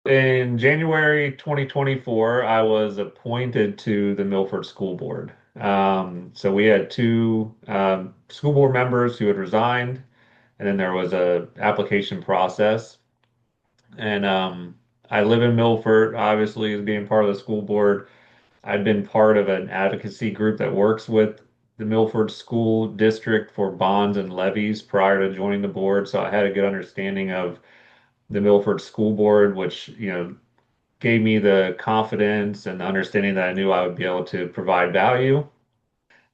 In January 2024, I was appointed to the Milford School Board. So we had two school board members who had resigned, and then there was a application process. And I live in Milford, obviously, as being part of the school board. I'd been part of an advocacy group that works with the Milford School District for bonds and levies prior to joining the board, so I had a good understanding of the Milford School Board, which, gave me the confidence and the understanding that I knew I would be able to provide value.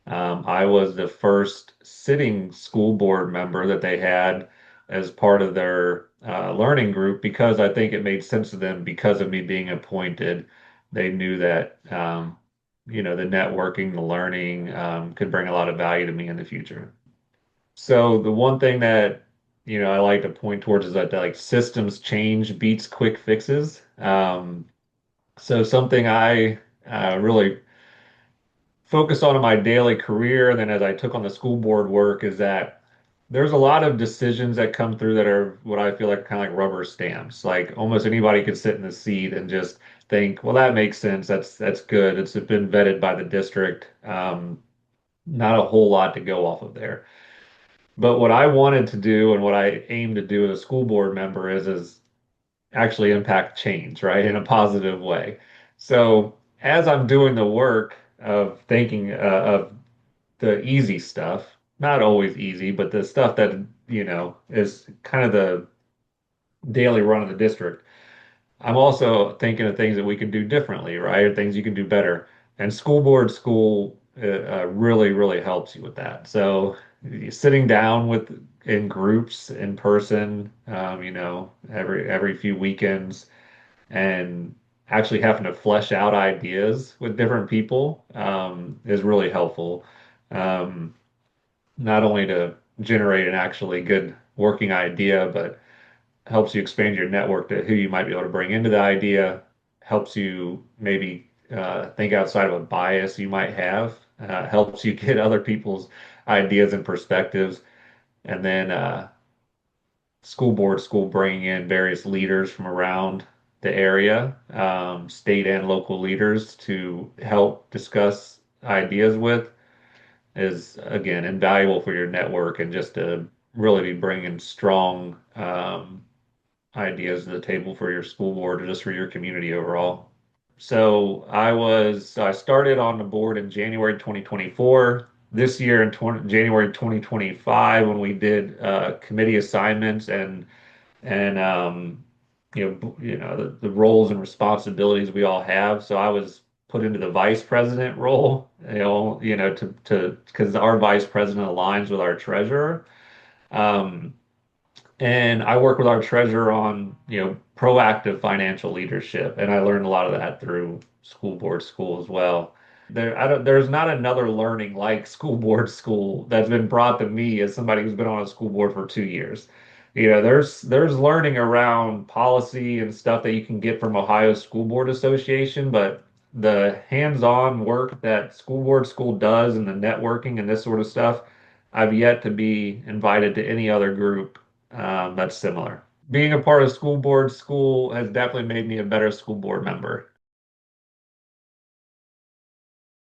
I was the first sitting school board member that they had as part of their learning group because I think it made sense to them because of me being appointed. They knew that, the networking, the learning, could bring a lot of value to me in the future. So the one thing that, I like to point towards is that like systems change beats quick fixes. So something I really focused on in my daily career, and then as I took on the school board work, is that there's a lot of decisions that come through that are what I feel like kind of like rubber stamps. Like almost anybody could sit in the seat and just think, well, that makes sense. That's good. It's been vetted by the district. Not a whole lot to go off of there. But what I wanted to do and what I aim to do as a school board member is actually impact change, right, in a positive way. So as I'm doing the work of thinking of the easy stuff, not always easy, but the stuff that, is kind of the daily run of the district, I'm also thinking of things that we can do differently, right? Or things you can do better. And school board school really, really helps you with that. So sitting down with in groups in person, every few weekends and actually having to flesh out ideas with different people is really helpful. Um, Not only to generate an actually good working idea, but helps you expand your network to who you might be able to bring into the idea, helps you maybe think outside of a bias you might have, helps you get other people's ideas and perspectives, and then school bringing in various leaders from around the area, state and local leaders to help discuss ideas with is again invaluable for your network and just to really be bringing strong ideas to the table for your school board or just for your community overall. So I started on the board in January 2024. This year in January 2025, when we did committee assignments and the roles and responsibilities we all have. So I was put into the vice president role, to because our vice president aligns with our treasurer. Um, and I work with our treasurer on, proactive financial leadership, and I learned a lot of that through school board school as well. There's not another learning like school board school that's been brought to me as somebody who's been on a school board for 2 years. There's learning around policy and stuff that you can get from Ohio School Board Association, but the hands-on work that school board school does and the networking and this sort of stuff, I've yet to be invited to any other group that's similar. Being a part of school board school has definitely made me a better school board member.